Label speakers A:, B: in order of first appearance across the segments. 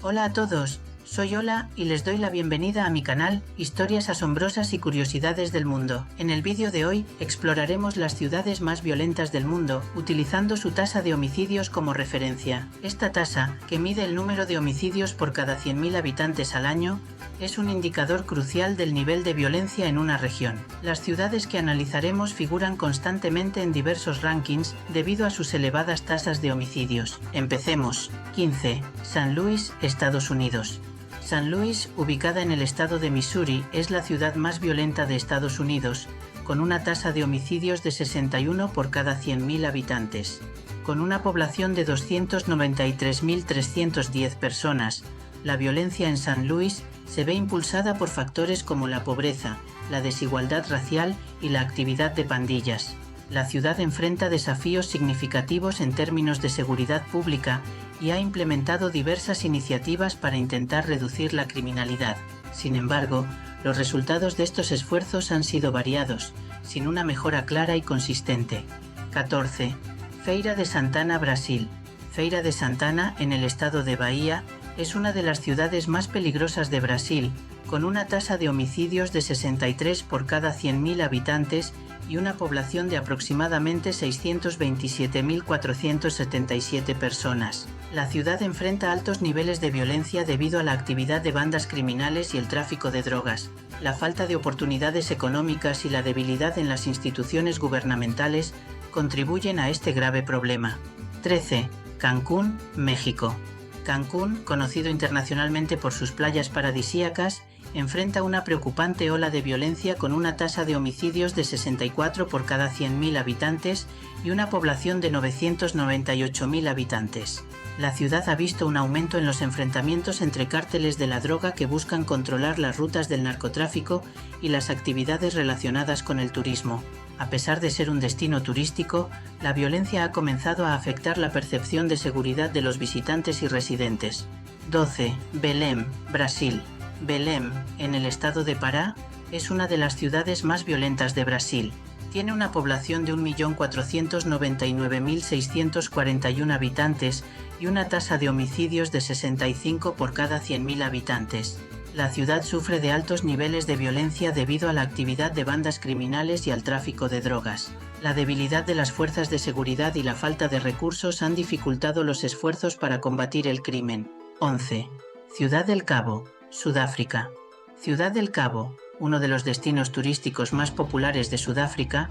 A: Hola a todos, soy Ola y les doy la bienvenida a mi canal Historias asombrosas y curiosidades del mundo. En el vídeo de hoy exploraremos las ciudades más violentas del mundo utilizando su tasa de homicidios como referencia. Esta tasa, que mide el número de homicidios por cada 100.000 habitantes al año, es un indicador crucial del nivel de violencia en una región. Las ciudades que analizaremos figuran constantemente en diversos rankings debido a sus elevadas tasas de homicidios. Empecemos. 15. San Luis, Estados Unidos. San Luis, ubicada en el estado de Missouri, es la ciudad más violenta de Estados Unidos, con una tasa de homicidios de 61 por cada 100.000 habitantes. Con una población de 293.310 personas, la violencia en San Luis se ve impulsada por factores como la pobreza, la desigualdad racial y la actividad de pandillas. La ciudad enfrenta desafíos significativos en términos de seguridad pública y ha implementado diversas iniciativas para intentar reducir la criminalidad. Sin embargo, los resultados de estos esfuerzos han sido variados, sin una mejora clara y consistente. 14. Feira de Santana, Brasil. Feira de Santana, en el estado de Bahía, es una de las ciudades más peligrosas de Brasil, con una tasa de homicidios de 63 por cada 100.000 habitantes y una población de aproximadamente 627.477 personas. La ciudad enfrenta altos niveles de violencia debido a la actividad de bandas criminales y el tráfico de drogas. La falta de oportunidades económicas y la debilidad en las instituciones gubernamentales contribuyen a este grave problema. 13. Cancún, México. Cancún, conocido internacionalmente por sus playas paradisíacas, enfrenta una preocupante ola de violencia con una tasa de homicidios de 64 por cada 100.000 habitantes y una población de 998.000 habitantes. La ciudad ha visto un aumento en los enfrentamientos entre cárteles de la droga que buscan controlar las rutas del narcotráfico y las actividades relacionadas con el turismo. A pesar de ser un destino turístico, la violencia ha comenzado a afectar la percepción de seguridad de los visitantes y residentes. 12. Belém, Brasil. Belém, en el estado de Pará, es una de las ciudades más violentas de Brasil. Tiene una población de 1.499.641 habitantes y una tasa de homicidios de 65 por cada 100.000 habitantes. La ciudad sufre de altos niveles de violencia debido a la actividad de bandas criminales y al tráfico de drogas. La debilidad de las fuerzas de seguridad y la falta de recursos han dificultado los esfuerzos para combatir el crimen. 11. Ciudad del Cabo, Sudáfrica. Ciudad del Cabo, uno de los destinos turísticos más populares de Sudáfrica,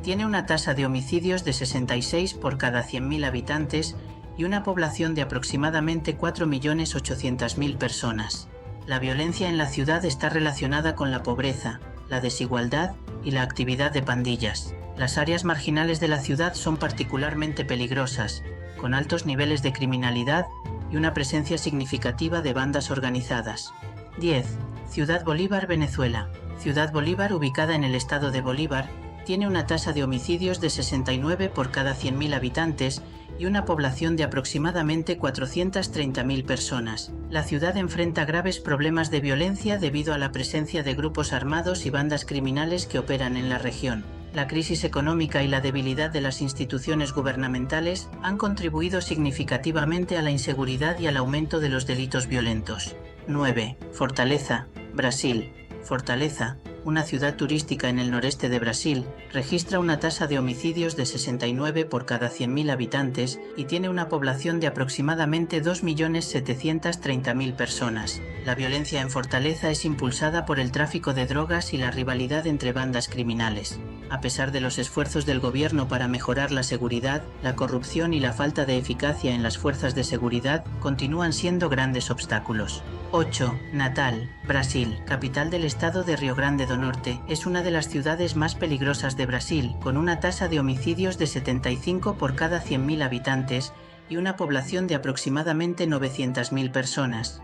A: tiene una tasa de homicidios de 66 por cada 100.000 habitantes y una población de aproximadamente 4.800.000 personas. La violencia en la ciudad está relacionada con la pobreza, la desigualdad y la actividad de pandillas. Las áreas marginales de la ciudad son particularmente peligrosas, con altos niveles de criminalidad y una presencia significativa de bandas organizadas. 10. Ciudad Bolívar, Venezuela. Ciudad Bolívar, ubicada en el estado de Bolívar, tiene una tasa de homicidios de 69 por cada 100.000 habitantes y una población de aproximadamente 430.000 personas. La ciudad enfrenta graves problemas de violencia debido a la presencia de grupos armados y bandas criminales que operan en la región. La crisis económica y la debilidad de las instituciones gubernamentales han contribuido significativamente a la inseguridad y al aumento de los delitos violentos. 9. Fortaleza, Brasil. Fortaleza, una ciudad turística en el noreste de Brasil, registra una tasa de homicidios de 69 por cada 100.000 habitantes y tiene una población de aproximadamente 2.730.000 personas. La violencia en Fortaleza es impulsada por el tráfico de drogas y la rivalidad entre bandas criminales. A pesar de los esfuerzos del gobierno para mejorar la seguridad, la corrupción y la falta de eficacia en las fuerzas de seguridad continúan siendo grandes obstáculos. 8. Natal, Brasil. Capital del estado de Río Grande do Norte, es una de las ciudades más peligrosas de Brasil, con una tasa de homicidios de 75 por cada 100.000 habitantes y una población de aproximadamente 900.000 personas.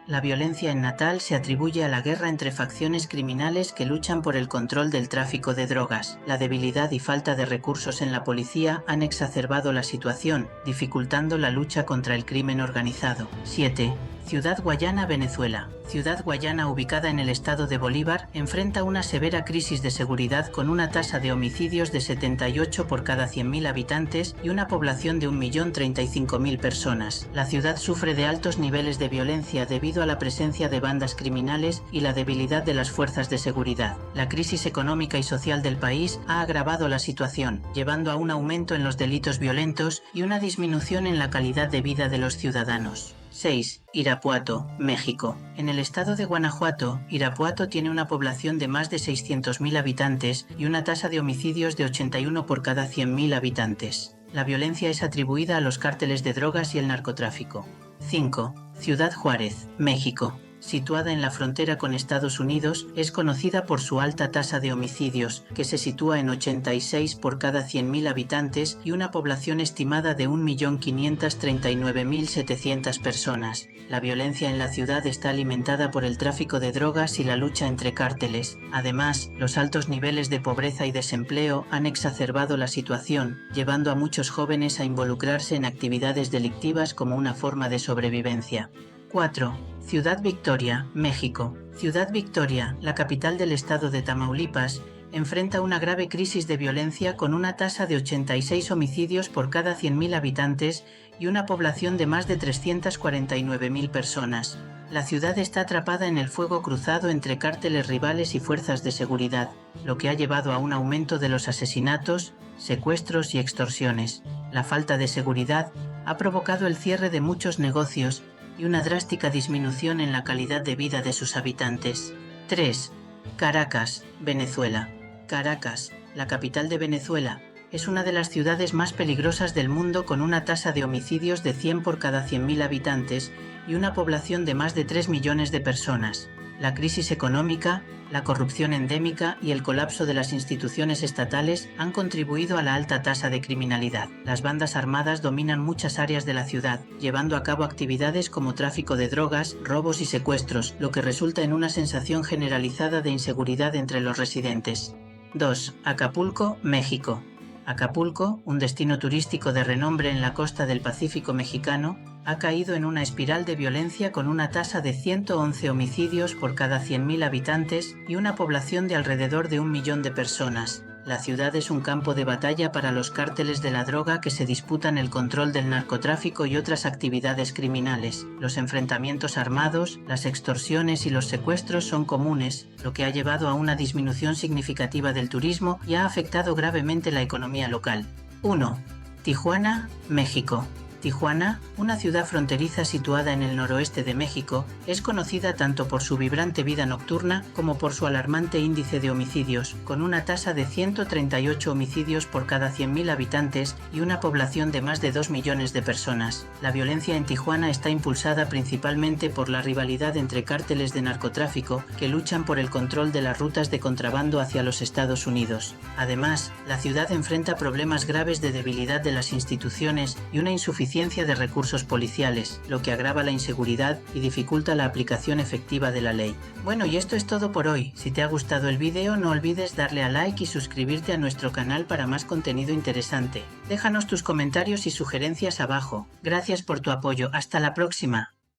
A: La violencia en Natal se atribuye a la guerra entre facciones criminales que luchan por el control del tráfico de drogas. La debilidad y falta de recursos en la policía han exacerbado la situación, dificultando la lucha contra el crimen organizado. 7. Ciudad Guayana, Venezuela. Ciudad Guayana, ubicada en el estado de Bolívar, enfrenta una severa crisis de seguridad con una tasa de homicidios de 78 por cada 100.000 habitantes y una población de 1.035.000 personas. La ciudad sufre de altos niveles de violencia debido a la presencia de bandas criminales y la debilidad de las fuerzas de seguridad. La crisis económica y social del país ha agravado la situación, llevando a un aumento en los delitos violentos y una disminución en la calidad de vida de los ciudadanos. 6. Irapuato, México. En el estado de Guanajuato, Irapuato tiene una población de más de 600.000 habitantes y una tasa de homicidios de 81 por cada 100.000 habitantes. La violencia es atribuida a los cárteles de drogas y el narcotráfico. 5. Ciudad Juárez, México. Situada en la frontera con Estados Unidos, es conocida por su alta tasa de homicidios, que se sitúa en 86 por cada 100.000 habitantes y una población estimada de 1.539.700 personas. La violencia en la ciudad está alimentada por el tráfico de drogas y la lucha entre cárteles. Además, los altos niveles de pobreza y desempleo han exacerbado la situación, llevando a muchos jóvenes a involucrarse en actividades delictivas como una forma de sobrevivencia. 4. Ciudad Victoria, México. Ciudad Victoria, la capital del estado de Tamaulipas, enfrenta una grave crisis de violencia con una tasa de 86 homicidios por cada 100.000 habitantes y una población de más de 349.000 personas. La ciudad está atrapada en el fuego cruzado entre cárteles rivales y fuerzas de seguridad, lo que ha llevado a un aumento de los asesinatos, secuestros y extorsiones. La falta de seguridad ha provocado el cierre de muchos negocios y una drástica disminución en la calidad de vida de sus habitantes. 3. Caracas, Venezuela. Caracas, la capital de Venezuela, es una de las ciudades más peligrosas del mundo con una tasa de homicidios de 100 por cada 100.000 habitantes y una población de más de 3 millones de personas. La crisis económica, la corrupción endémica y el colapso de las instituciones estatales han contribuido a la alta tasa de criminalidad. Las bandas armadas dominan muchas áreas de la ciudad, llevando a cabo actividades como tráfico de drogas, robos y secuestros, lo que resulta en una sensación generalizada de inseguridad entre los residentes. 2. Acapulco, México. Acapulco, un destino turístico de renombre en la costa del Pacífico mexicano, ha caído en una espiral de violencia con una tasa de 111 homicidios por cada 100.000 habitantes y una población de alrededor de 1 millón de personas. La ciudad es un campo de batalla para los cárteles de la droga que se disputan el control del narcotráfico y otras actividades criminales. Los enfrentamientos armados, las extorsiones y los secuestros son comunes, lo que ha llevado a una disminución significativa del turismo y ha afectado gravemente la economía local. 1. Tijuana, México. Tijuana, una ciudad fronteriza situada en el noroeste de México, es conocida tanto por su vibrante vida nocturna como por su alarmante índice de homicidios, con una tasa de 138 homicidios por cada 100.000 habitantes y una población de más de 2 millones de personas. La violencia en Tijuana está impulsada principalmente por la rivalidad entre cárteles de narcotráfico que luchan por el control de las rutas de contrabando hacia los Estados Unidos. Además, la ciudad enfrenta problemas graves de debilidad de las instituciones y una insuficiencia de recursos policiales, lo que agrava la inseguridad y dificulta la aplicación efectiva de la ley. Bueno, y esto es todo por hoy. Si te ha gustado el vídeo, no olvides darle a like y suscribirte a nuestro canal para más contenido interesante. Déjanos tus comentarios y sugerencias abajo. Gracias por tu apoyo. Hasta la próxima.